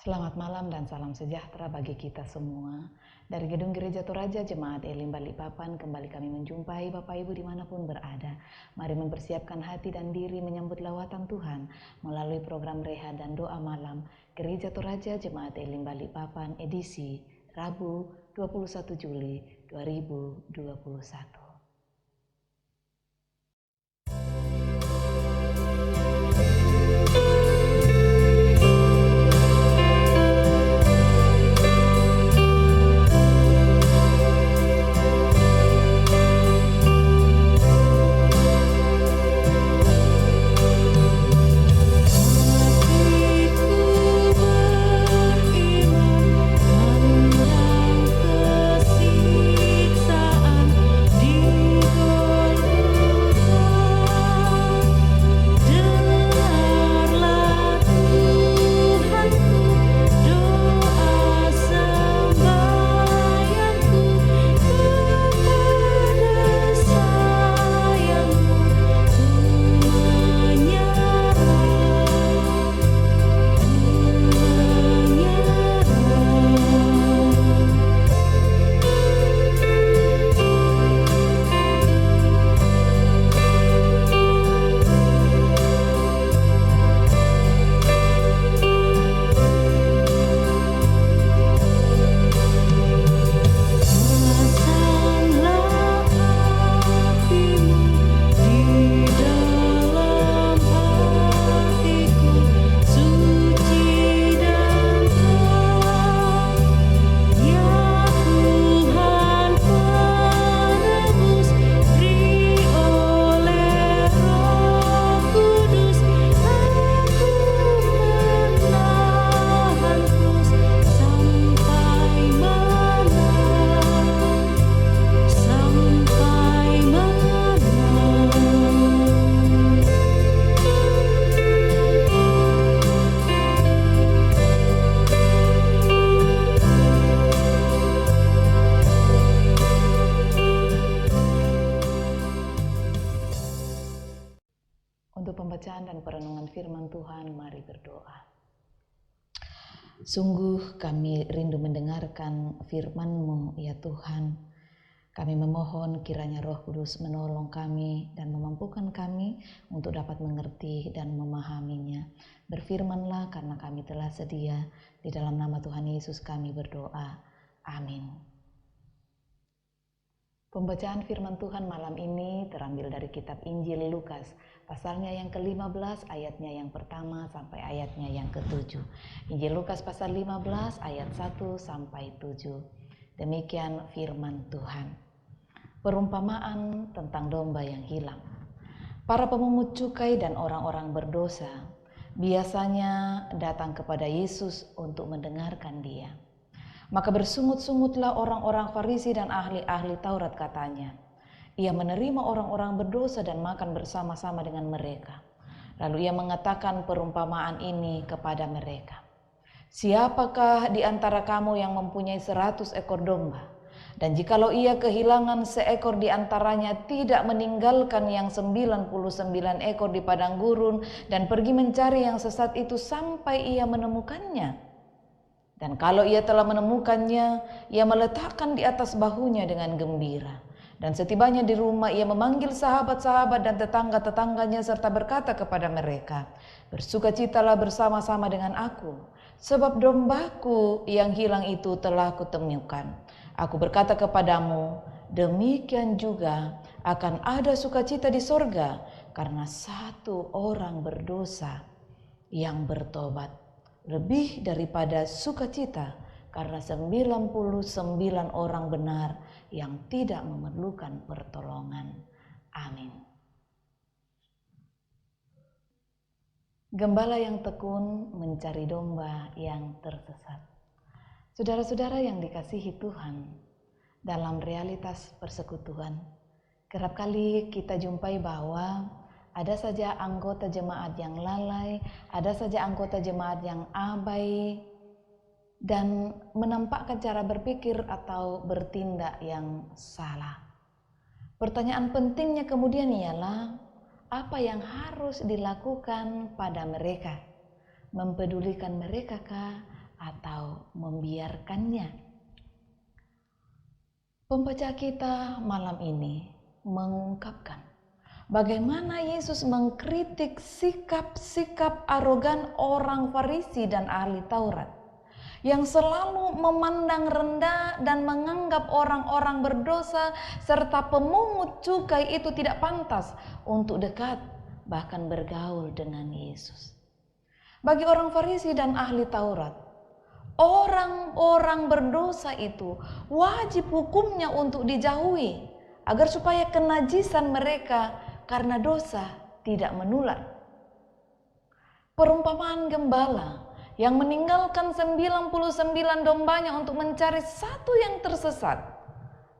Selamat malam dan salam sejahtera bagi kita semua. Dari Gedung Gereja Toraja Jemaat Elim Balikpapan, kembali kami menjumpai Bapak Ibu dimanapun berada. Mari mempersiapkan hati dan diri menyambut lawatan Tuhan melalui program Reha dan Doa Malam Gereja Toraja Jemaat Elim Balikpapan edisi Rabu 21 Juli 2021. Untuk pembacaan dan perenungan firman Tuhan, mari berdoa. Sungguh kami rindu mendengarkan firman-Mu, ya Tuhan. Kami memohon kiranya Roh Kudus menolong kami dan memampukan kami untuk dapat mengerti dan memahaminya. Berfirmanlah karena kami telah sedia. Di dalam nama Tuhan Yesus kami berdoa. Amin. Pembacaan firman Tuhan malam ini terambil dari kitab Injil Lukas, pasalnya yang ke-15, ayatnya yang pertama sampai ayatnya yang ke-7. Injil Lukas pasal 15 ayat 1 sampai 7. Demikian firman Tuhan. Perumpamaan tentang domba yang hilang. Para pemungut cukai dan orang-orang berdosa biasanya datang kepada Yesus untuk mendengarkan Dia. Maka bersungut-sungutlah orang-orang Farisi dan ahli-ahli Taurat katanya. Ia menerima orang-orang berdosa dan makan bersama-sama dengan mereka. Lalu ia mengatakan perumpamaan ini kepada mereka. Siapakah di antara kamu yang mempunyai 100 ekor domba? Dan jikalau ia kehilangan seekor di antaranya, tidak meninggalkan yang 99 ekor di padang gurun dan pergi mencari yang sesat itu sampai ia menemukannya. Dan kalau ia telah menemukannya, ia meletakkan di atas bahunya dengan gembira. Dan setibanya di rumah, ia memanggil sahabat-sahabat dan tetangga-tetangganya serta berkata kepada mereka, bersukacitalah bersama-sama dengan aku, sebab dombaku yang hilang itu telah kutemukan. Aku berkata kepadamu, demikian juga akan ada sukacita di sorga karena satu orang berdosa yang bertobat. Lebih daripada sukacita karena 99 orang benar yang tidak memerlukan pertolongan. Amin. Gembala yang tekun mencari domba yang tersesat. Saudara-saudara yang dikasihi Tuhan, dalam realitas persekutuan, kerap kali kita jumpai bahwa ada saja anggota jemaat yang lalai, ada saja anggota jemaat yang abai, dan menampakkan cara berpikir atau bertindak yang salah. Pertanyaan pentingnya kemudian ialah, apa yang harus dilakukan pada mereka? Mempedulikan mereka kah? atau membiarkannya? Pembaca kita malam ini mengungkapkan bagaimana Yesus mengkritik sikap-sikap arogan orang Farisi dan ahli Taurat yang selalu memandang rendah dan menganggap orang-orang berdosa serta pemungut cukai itu tidak pantas untuk dekat bahkan bergaul dengan Yesus. Bagi orang Farisi dan ahli Taurat, orang-orang berdosa itu wajib hukumnya untuk dijauhi agar supaya kenajisan mereka karena dosa tidak menular. Perumpamaan gembala yang meninggalkan 99 dombanya untuk mencari satu yang tersesat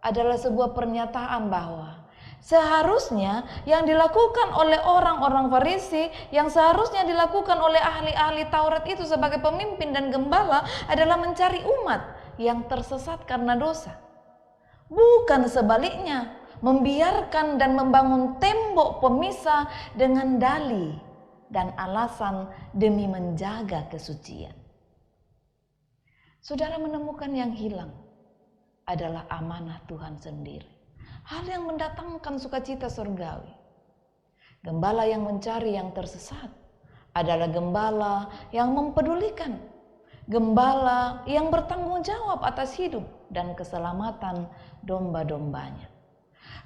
adalah sebuah pernyataan bahwa seharusnya yang dilakukan oleh orang-orang Farisi, yang seharusnya dilakukan oleh ahli-ahli Taurat itu sebagai pemimpin dan gembala adalah mencari umat yang tersesat karena dosa. Bukan sebaliknya, membiarkan dan membangun tembok pemisah dengan dalih dan alasan demi menjaga kesucian. Saudara menemukan yang hilang adalah amanah Tuhan sendiri. Hal yang mendatangkan sukacita surgawi. Gembala yang mencari yang tersesat adalah gembala yang mempedulikan. Gembala yang bertanggung jawab atas hidup dan keselamatan domba-dombanya.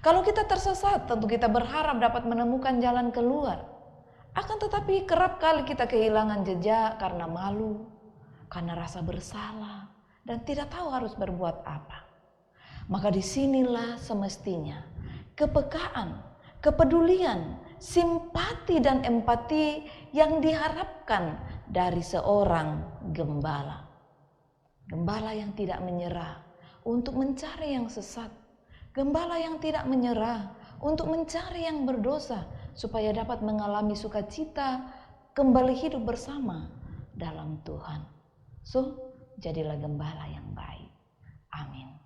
Kalau kita tersesat, tentu kita berharap dapat menemukan jalan keluar. Akan tetapi kerap kali kita kehilangan jejak karena malu, karena rasa bersalah, dan tidak tahu harus berbuat apa. Maka disinilah semestinya kepekaan, kepedulian, simpati dan empati yang diharapkan dari seorang gembala. Gembala yang tidak menyerah untuk mencari yang sesat. Gembala yang tidak menyerah untuk mencari yang berdosa supaya dapat mengalami sukacita kembali hidup bersama dalam Tuhan. So, jadilah gembala yang baik. Amin.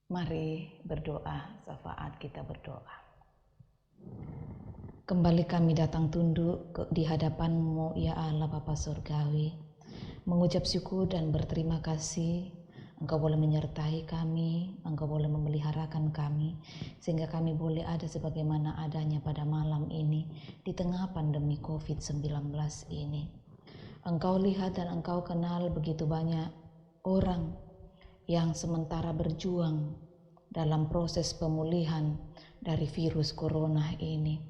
Mari berdoa, syafaat kita berdoa. Kembali kami datang tunduk di hadapan-Mu, ya Allah Bapa Surgawi, mengucap syukur dan berterima kasih. Engkau boleh menyertai kami, Engkau boleh memeliharakan kami, sehingga kami boleh ada sebagaimana adanya pada malam ini, di tengah pandemi COVID-19 ini. Engkau lihat dan Engkau kenal begitu banyak orang yang sementara berjuang dalam proses pemulihan dari virus corona ini.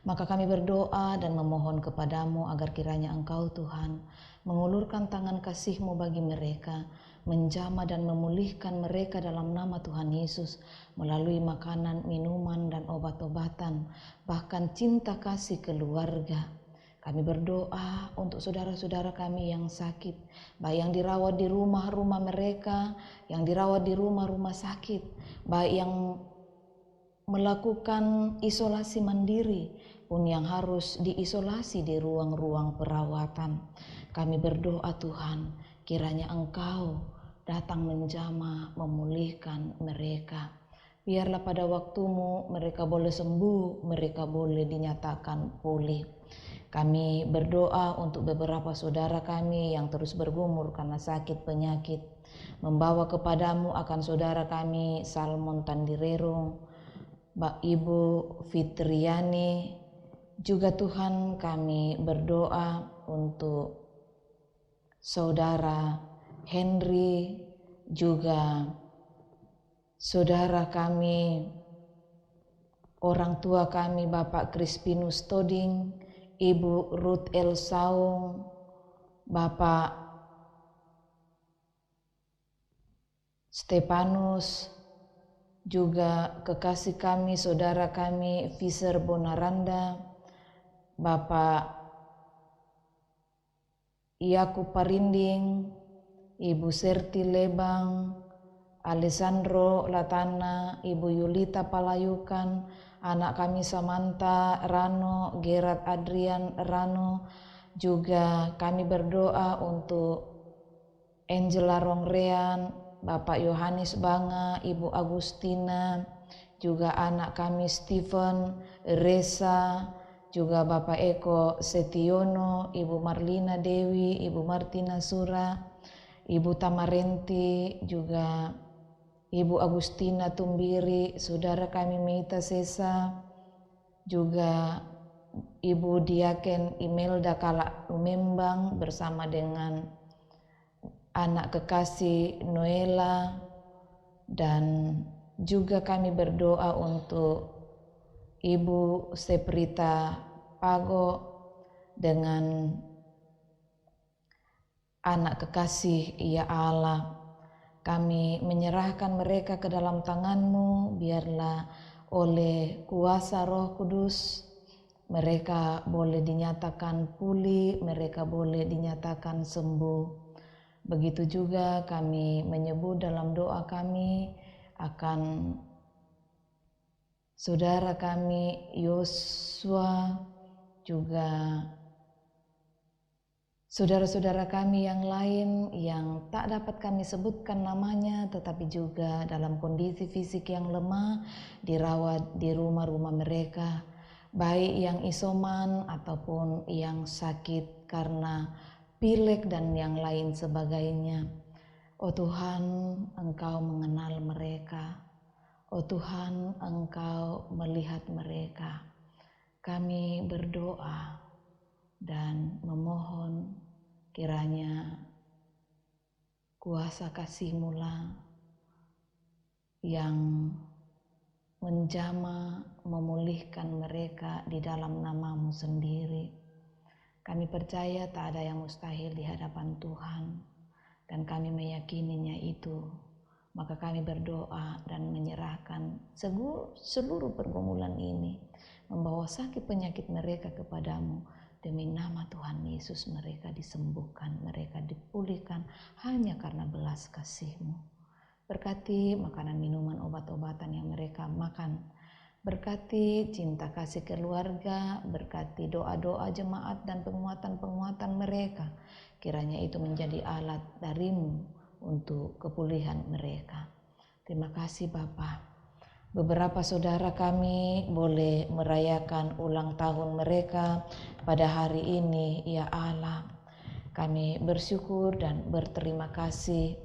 Maka kami berdoa dan memohon kepadamu agar kiranya Engkau Tuhan mengulurkan tangan kasih-Mu bagi mereka, menjamah dan memulihkan mereka dalam nama Tuhan Yesus melalui makanan, minuman dan obat-obatan, bahkan cinta kasih keluarga. Kami berdoa untuk saudara-saudara kami yang sakit, baik yang dirawat di rumah-rumah mereka, yang dirawat di rumah-rumah sakit, baik yang melakukan isolasi mandiri, pun yang harus diisolasi di ruang-ruang perawatan. Kami berdoa Tuhan, kiranya Engkau datang menjamah, memulihkan mereka. Biarlah pada waktumu mereka boleh sembuh, mereka boleh dinyatakan pulih. Kami berdoa untuk beberapa saudara kami yang terus bergumul karena sakit penyakit. Membawa kepadamu akan saudara kami Salmon Tandirerung, Mbak Ibu Fitriani. Juga Tuhan kami berdoa untuk saudara Henry, juga saudara kami, orang tua kami Bapak Crispinus Toding, Ibu Ruth El Saung, Bapak Stepanus, juga kekasih kami, saudara kami Fisher Bonaranda, Bapak Yakub Parinding, Ibu Serti Lebang, Alessandro Latana, Ibu Yulita Palayukan, anak kami Samantha Rano, Gerard Adrian Rano. Juga kami berdoa untuk Angela Rongrean, Bapak Yohanes Banga, Ibu Agustina, juga anak kami Stephen, Reza, juga Bapak Eko Setiono, Ibu Marlina Dewi, Ibu Martina Sura, Ibu Tamarenti, juga Ibu Agustina Tumbiri, saudara kami Meita Sesa, juga Ibu Diaken Imelda Kala Lumembang bersama dengan anak kekasih Noela, dan juga kami berdoa untuk Ibu Seprita Pago dengan anak kekasih ya Allah. Kami menyerahkan mereka ke dalam tangan-Mu, biarlah oleh kuasa Roh Kudus mereka boleh dinyatakan pulih, mereka boleh dinyatakan sembuh. Begitu juga kami menyebut dalam doa kami akan saudara kami Yosua, juga saudara-saudara kami yang lain yang tak dapat kami sebutkan namanya, tetapi juga dalam kondisi fisik yang lemah, dirawat di rumah-rumah mereka, baik yang isoman ataupun yang sakit karena pilek dan yang lain sebagainya. Oh Tuhan, Engkau mengenal mereka. Oh Tuhan, Engkau melihat mereka. Kami berdoa dan memohon kiranya kuasa kasih-Mu lah yang menjamah memulihkan mereka di dalam nama-Mu sendiri. Kami percaya tak ada yang mustahil di hadapan Tuhan, dan kami meyakininya itu. Maka kami berdoa dan menyerahkan seluruh pergumulan ini, membawa sakit penyakit mereka kepadamu. Demi nama Tuhan Yesus mereka disembuhkan, mereka dipulihkan hanya karena belas kasih-Mu. Berkati makanan, minuman, obat-obatan yang mereka makan. Berkati cinta kasih keluarga, berkati doa-doa jemaat dan penguatan-penguatan mereka. Kiranya itu menjadi alat dari-Mu untuk kepulihan mereka. Terima kasih Bapa. Beberapa saudara kami boleh merayakan ulang tahun mereka pada hari ini, ya Allah. Kami bersyukur dan berterima kasih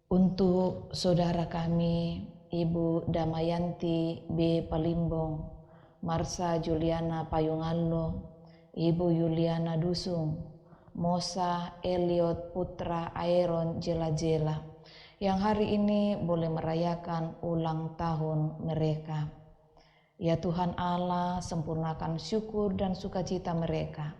untuk saudara kami Ibu Damayanti B. Palimbong, Marsa Juliana Payungallo, Ibu Yuliana Dusung, Mosa Elliot Putra Aeron Jela-Jela, yang hari ini boleh merayakan ulang tahun mereka. Ya Tuhan Allah, sempurnakan syukur dan sukacita mereka.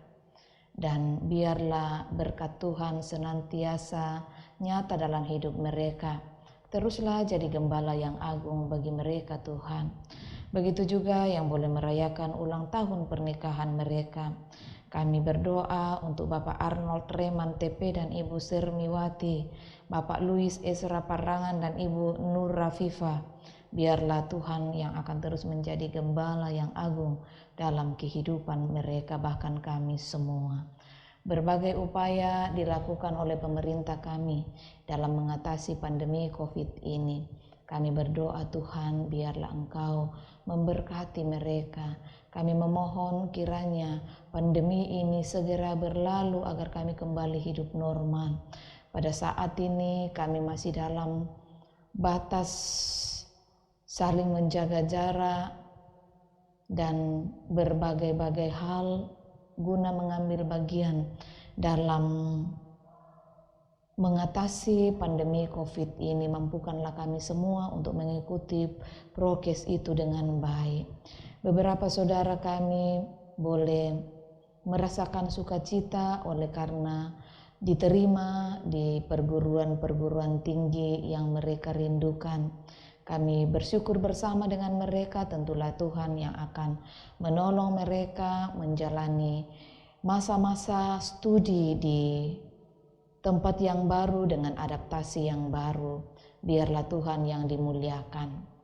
Dan biarlah berkat Tuhan senantiasa nyata dalam hidup mereka. Teruslah jadi gembala yang agung bagi mereka Tuhan. Begitu juga yang boleh merayakan ulang tahun pernikahan mereka. Kami berdoa untuk Bapak Arnold Reman TP dan Ibu Sermiwati, Bapak Louis Ezra Parangan dan Ibu Nur Rafifa, Biarlah Tuhan yang akan terus menjadi gembala yang agung dalam kehidupan mereka, bahkan kami semua. Berbagai upaya dilakukan oleh pemerintah kami dalam mengatasi pandemi COVID ini. Kami berdoa Tuhan, biarlah Engkau memberkati mereka. Kami memohon kiranya pandemi ini segera berlalu agar kami kembali hidup normal. Pada saat ini kami masih dalam batas saling menjaga jarak dan berbagai-bagai hal guna mengambil bagian dalam mengatasi pandemi COVID ini. Mampukanlah kami semua untuk mengikuti prokes itu dengan baik. Beberapa saudara kami boleh merasakan sukacita oleh karena diterima di perguruan-perguruan tinggi yang mereka rindukan. Kami bersyukur bersama dengan mereka. Tentulah Tuhan yang akan menolong mereka menjalani masa-masa studi di tempat yang baru dengan adaptasi yang baru. Biarlah Tuhan yang dimuliakan.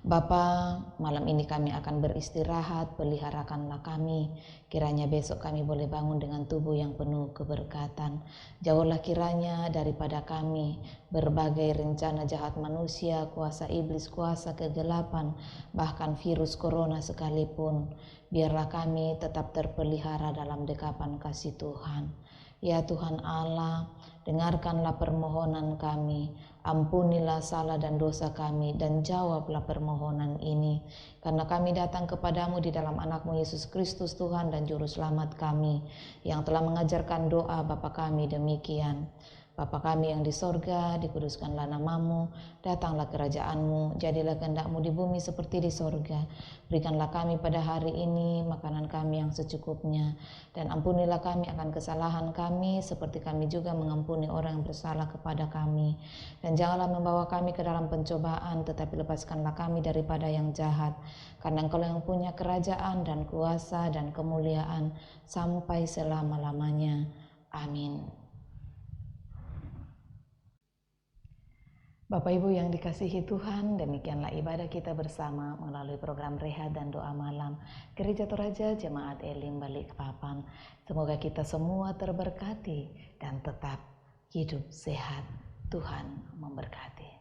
Bapa, malam ini kami akan beristirahat, peliharakanlah kami. Kiranya besok kami boleh bangun dengan tubuh yang penuh keberkatan. Jauhlah kiranya daripada kami berbagai rencana jahat manusia, kuasa iblis, kuasa kegelapan, bahkan virus corona sekalipun. Biarlah kami tetap terpelihara dalam dekapan kasih Tuhan. Ya Tuhan Allah, dengarkanlah permohonan kami, ampunilah salah dan dosa kami, dan jawablah permohonan ini. Karena kami datang kepadamu di dalam anakmu Yesus Kristus Tuhan dan Juru Selamat kami, yang telah mengajarkan doa Bapa kami demikian. Bapa kami yang di sorga, dikuduskanlah namamu, datanglah kerajaanmu, jadilah kehendakmu di bumi seperti di sorga. Berikanlah kami pada hari ini makanan kami yang secukupnya, dan ampunilah kami akan kesalahan kami, seperti kami juga mengampuni orang yang bersalah kepada kami. Dan janganlah membawa kami ke dalam pencobaan, tetapi lepaskanlah kami daripada yang jahat. Karena Engkau yang punya kerajaan dan kuasa dan kemuliaan sampai selama-lamanya. Amin. Bapak Ibu yang dikasihi Tuhan, demikianlah ibadah kita bersama melalui program Rehat dan Doa Malam Gereja Toraja Jemaat Elim Balikpapan. Semoga kita semua terberkati dan tetap hidup sehat. Tuhan memberkati.